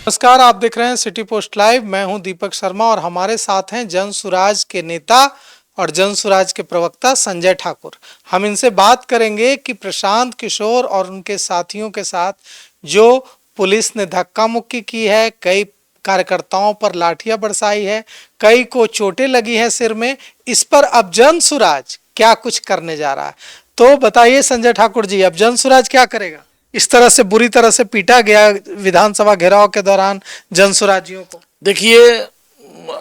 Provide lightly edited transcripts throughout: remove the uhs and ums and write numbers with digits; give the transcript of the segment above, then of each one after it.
नमस्कार, आप देख रहे हैं सिटी पोस्ट लाइव। मैं हूं दीपक शर्मा और हमारे साथ हैं जन सुराज के नेता और जन सुराज के प्रवक्ता संजय ठाकुर। हम इनसे बात करेंगे कि प्रशांत किशोर और उनके साथियों के साथ जो पुलिस ने धक्का मुक्की की है, कई कार्यकर्ताओं पर लाठियां बरसाई है, कई को चोटें लगी है सिर में, इस पर अब जन सुराज क्या कुछ करने जा रहा है। तो बताइए संजय ठाकुर जी, अब जन सुराज क्या करेगा? इस तरह से बुरी तरह से पीटा गया विधानसभा घेराव के दौरान जनसुराजियों को। देखिए,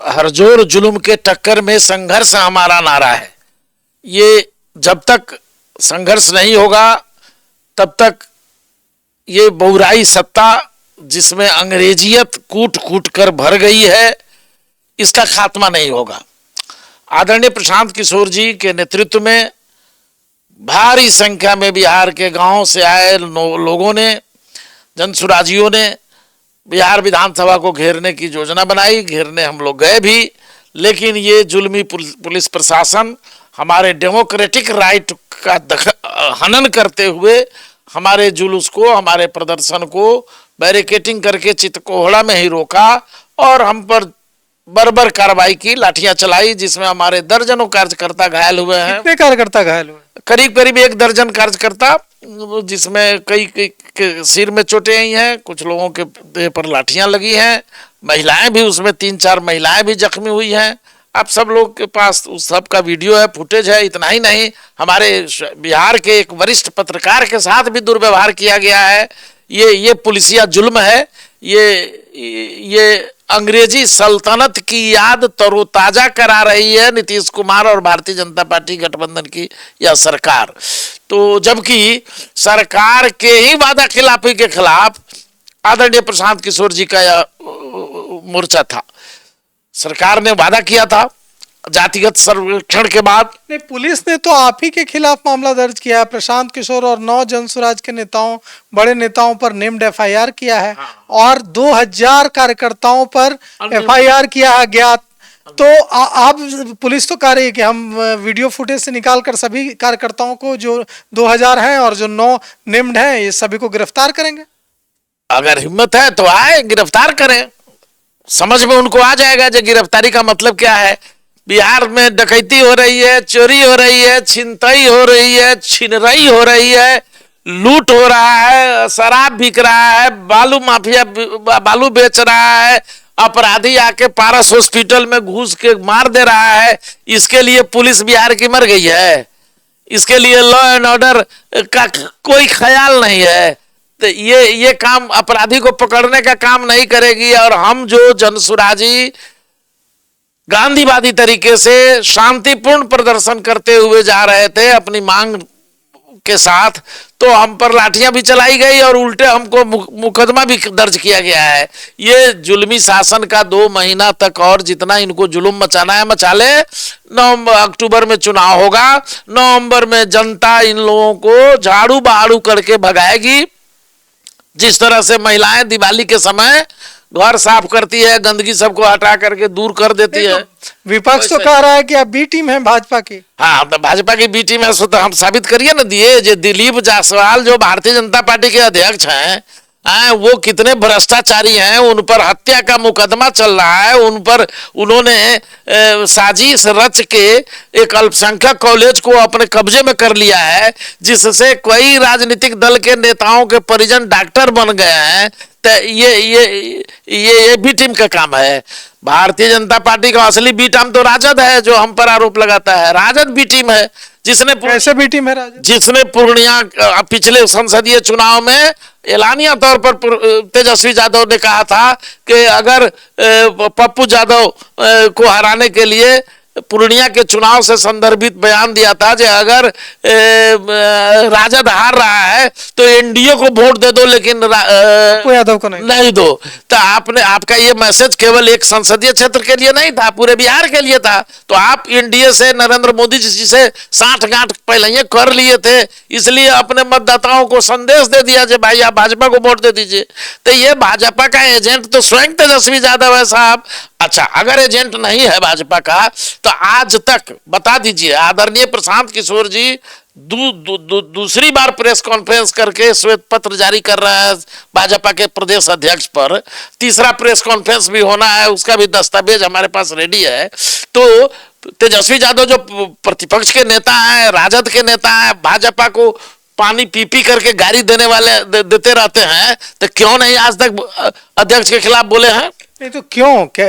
हरजोर जुल्म के टक्कर में संघर्ष हमारा नारा है। ये जब तक संघर्ष नहीं होगा तब तक ये बहुराई सत्ता जिसमें अंग्रेजियत कूट कूट कर भर गई है, इसका खात्मा नहीं होगा। आदरणीय प्रशांत किशोर जी के नेतृत्व में भारी संख्या में बिहार के गांव से आए लोगों ने, जनसुराजियों ने बिहार विधानसभा को घेरने की योजना बनाई। घेरने हम लोग गए भी, लेकिन ये जुल्मी पुलिस प्रशासन हमारे डेमोक्रेटिक राइट का हनन करते हुए हमारे जुलूस को, हमारे प्रदर्शन को बैरिकेटिंग करके चितकोहड़ा में ही रोका और हम पर बर्बर कार्रवाई की, लाठियां चलाई, जिसमें हमारे दर्जनों कार्यकर्ता घायल हुए हैं। कितने कार्यकर्ता घायल हुए? करीब करीब 1 दर्जन कार्यकर्ता, जिसमें कई के सिर में चोटें आई हैं, कुछ लोगों के देह पर लाठियां लगी हैं, महिलाएं भी, उसमें 3-4 महिलाएं भी जख्मी हुई हैं। आप सब लोग के पास उस सब का वीडियो है, फुटेज है। इतना ही नहीं, हमारे बिहार के एक वरिष्ठ पत्रकार के साथ भी दुर्व्यवहार किया गया है। ये पुलिसिया जुल्म है। ये अंग्रेजी सल्तनत की याद तरोताजा करा रही है नीतीश कुमार और भारतीय जनता पार्टी गठबंधन की यह सरकार। तो जबकि सरकार के ही वादा खिलाफी के खिलाफ आदरणीय प्रशांत किशोर जी का यह मोर्चा था। सरकार ने वादा किया था जातिगत सर्वेक्षण के बाद। नहीं, पुलिस ने तो आप ही के खिलाफ मामला दर्ज किया है। प्रशांत किशोर और 9 जनसुराज के नेताओं, बड़े नेताओं पर नेम्ड एफआईआर किया है और 2000 कार्यकर्ताओं पर एफआईआर किया है ज्ञात। तो आप पुलिस तो कह रही है कि हम वीडियो फुटेज से निकालकर सभी कार्यकर्ताओं को, जो 2000 हैं और जो 9 नेम्ड हैं, ये सभी को गिरफ्तार करेंगे। अगर हिम्मत है तो आए, गिरफ्तार करें। समझ में उनको आ जाएगा जो गिरफ्तारी का मतलब क्या है। बिहार में डकैती हो रही है, चोरी हो रही है, छिनतई हो रही है, छिनरई हो रही है, लूट हो रहा है, शराब बिक रहा है, बालू माफिया बालू बेच रहा है, अपराधी आके पारस हॉस्पिटल में घुस के मार दे रहा है। इसके लिए पुलिस बिहार की मर गई है। इसके लिए लॉ एंड ऑर्डर का कोई ख्याल नहीं है। तो ये काम अपराधी को पकड़ने का काम नहीं करेगी। और हम जो जनसुराजी गांधीवादी तरीके से शांतिपूर्ण प्रदर्शन करते हुए जा रहे थे अपनी मांग के साथ, तो हम पर लाठियां भी चलाई गई और उल्टे हमको मुकदमा भी दर्ज किया गया है। ये जुल्मी शासन का 2 महीना तक और जितना इनको जुल्म मचाना है मचा ले। अक्टूबर में चुनाव होगा, नवंबर में जनता इन लोगों को झाड़ू बहाड़ू करके भगाएगी। जिस तरह से महिलाएं दिवाली के समय घर साफ करती है, गंदगी सबको हटा करके दूर कर देती है। विपक्ष तो कह रहा है कि अब बी टीम है भाजपा की। हाँ, तो भाजपा की बी टीम है, तो हम साबित करिए ना दिए। जो दिलीप जायसवाल जो भारतीय जनता पार्टी के अध्यक्ष हैं, वो कितने भ्रष्टाचारी हैं, उन पर हत्या का मुकदमा चल रहा है। उन पर उन्होंने साजिश रच के एक अल्पसंख्यक कॉलेज को अपने कब्जे में कर लिया है, जिससे कई राजनीतिक दल के नेताओं के परिजन डॉक्टर बन गए हैं। तो ये बी टीम का काम है। भारतीय जनता पार्टी का असली बी टीम तो राजद है, जो हम पर आरोप लगाता है। राजद बी टीम है, जिसने कैसे बी टीम है राजद? जिसने पूर्णिया पिछले संसदीय चुनाव में एलानिया तौर पर तेजस्वी यादव ने कहा था कि अगर पप्पू यादव को हराने के लिए पूर्णिया के चुनाव से संदर्भित बयान दिया था कि अगर राजद हार रहा है तो एनडीए को वोट दे दो, लेकिन यादव को नहीं दो। तो आपका ये मैसेज केवल एक संसदीय क्षेत्र के लिए नहीं था, पूरे बिहार के लिए था। तो आप एनडीए से, नरेंद्र मोदी जी से 60 गांठ पहले ये कर लिए थे, इसलिए अपने मतदाताओं को संदेश दे दिया कि भाई आप भाजपा को वोट दे दीजिए। तो ये भाजपा का एजेंट तो स्वयं तेजस्वी यादव है साहब। अच्छा, अगर एजेंट नहीं है भाजपा का, तो आज तक बता दीजिए आदरणीय प्रशांत किशोर जी दूसरी बार प्रेस कॉन्फ्रेंस करके श्वेत पत्र जारी कर रहा है भाजपा के प्रदेश अध्यक्ष पर। तीसरा प्रेस कॉन्फ्रेंस भी होना है, उसका भी दस्तावेज हमारे पास रेडी है। तो तेजस्वी यादव जो प्रतिपक्ष के नेता हैं, राजद के नेता हैं, भाजपा को पानी पी पी करके गाली देने वाले देते रहते हैं, तो क्यों नहीं आज तक अध्यक्ष के खिलाफ बोले हैं? नहीं तो क्यों, क्या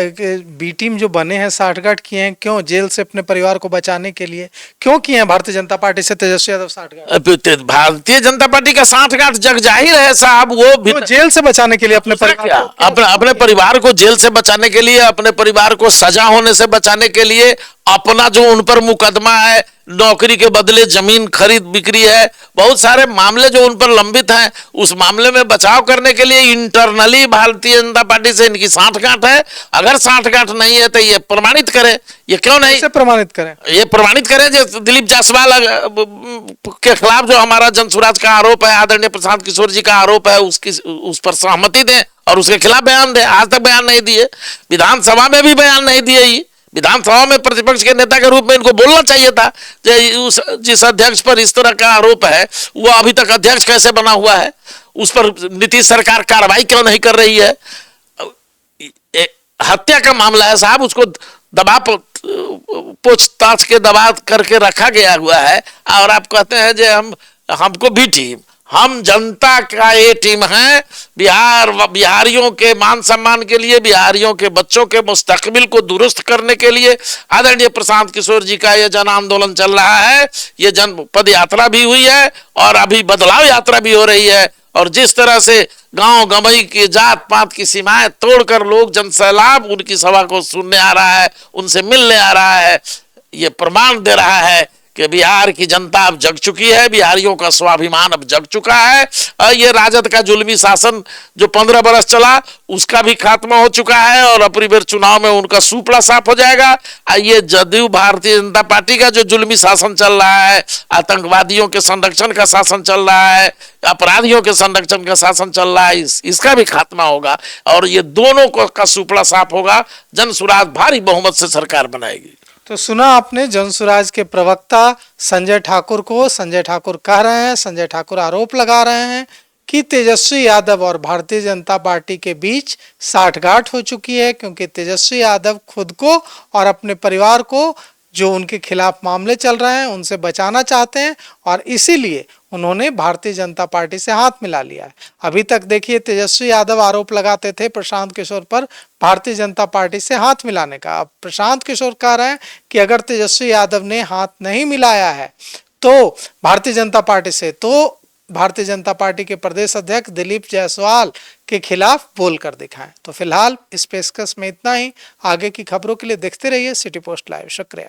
बी टीम जो बने हैं साठगांठ किए हैं, क्यों जेल से अपने परिवार को बचाने के लिए क्यों किए हैं भारतीय जनता पार्टी से तेजस्वी यादव साठगांठ? भारतीय जनता पार्टी का साठगांठ जग जाहिर है साहब, वो भी जेल से बचाने के लिए अपने परिवार को, अपने परिवार को जेल से बचाने के लिए, अपने परिवार को सजा होने से बचाने के लिए, अपना जो उन पर मुकदमा है, नौकरी के बदले जमीन खरीद बिक्री है, बहुत सारे मामले जो उन पर लंबित हैं, उस मामले में बचाव करने के लिए इंटरनली भारतीय जनता पार्टी से इनकी साठगांठ है। अगर साठगांठ नहीं है तो ये प्रमाणित करें, ये क्यों नहीं कैसे प्रमाणित करें? ये प्रमाणित करें जो दिलीप जायसवाल के खिलाफ जो हमारा जनसुराज का आरोप है, आदरणीय प्रशांत किशोर जी का आरोप है, उस पर सहमति दें और उसके खिलाफ बयान दें। आज तक बयान नहीं दिए, विधानसभा में भी बयान नहीं दिए। विधानसभा में प्रतिपक्ष के नेता के रूप में इनको बोलना चाहिए था कि जिस अध्यक्ष पर इस तरह का आरोप है वो अभी तक अध्यक्ष कैसे बना हुआ है, उस पर नीतीश सरकार कार्रवाई क्यों नहीं कर रही है। हत्या का मामला है साहब, उसको दबाव पूछताछ के दबाव करके रखा गया हुआ है और आप कहते हैं जो हमको भी टीम, हम जनता का ये टीम है। बिहारियों के मान सम्मान के लिए, बिहारियों के बच्चों के मुस्तकबिल को दुरुस्त करने के लिए आदरणीय प्रशांत किशोर जी का ये जन आंदोलन चल रहा है। ये जन पद यात्रा भी हुई है और अभी बदलाव यात्रा भी हो रही है। और जिस तरह से गांव गंवई की जात पात की सीमाएं तोड़कर लोग जनसैलाब उनकी सभा को सुनने आ रहा है, उनसे मिलने आ रहा है, ये प्रमाण दे रहा है कि बिहार की जनता अब जग चुकी है, बिहारियों का स्वाभिमान अब जग चुका है। ये राजद का जुल्मी शासन जो 15 बरस चला उसका भी खात्मा हो चुका है और अपनी बार चुनाव में उनका सूपड़ा साफ हो जाएगा। ये जदयू भारतीय जनता पार्टी का जो जुल्मी शासन चल रहा है, आतंकवादियों के संरक्षण का शासन चल रहा है, अपराधियों के संरक्षण का शासन चल रहा है, इसका भी खात्मा होगा और ये दोनों का सूपड़ा साफ होगा। जनसुराज भारी बहुमत से सरकार बनाएगी। तो सुना आपने जनसुराज के प्रवक्ता संजय ठाकुर को। संजय ठाकुर कह रहे हैं, संजय ठाकुर आरोप लगा रहे हैं कि तेजस्वी यादव और भारतीय जनता पार्टी के बीच साठगांठ हो चुकी है, क्योंकि तेजस्वी यादव खुद को और अपने परिवार को जो उनके खिलाफ मामले चल रहे हैं उनसे बचाना चाहते हैं और इसीलिए उन्होंने भारतीय जनता पार्टी से हाथ मिला लिया है। अभी तक देखिए तेजस्वी यादव आरोप लगाते थे प्रशांत किशोर पर भारतीय जनता पार्टी से हाथ मिलाने का। अब प्रशांत किशोर कह रहे हैं कि अगर तेजस्वी यादव ने हाथ नहीं मिलाया है तो भारतीय जनता पार्टी से, तो भारतीय जनता पार्टी के प्रदेश अध्यक्ष दिलीप जायसवाल के खिलाफ बोलकर दिखाएं। तो फिलहाल इस पेशकश में इतना ही। आगे की खबरों के लिए देखते रहिए सिटी पोस्ट लाइव। शुक्रिया।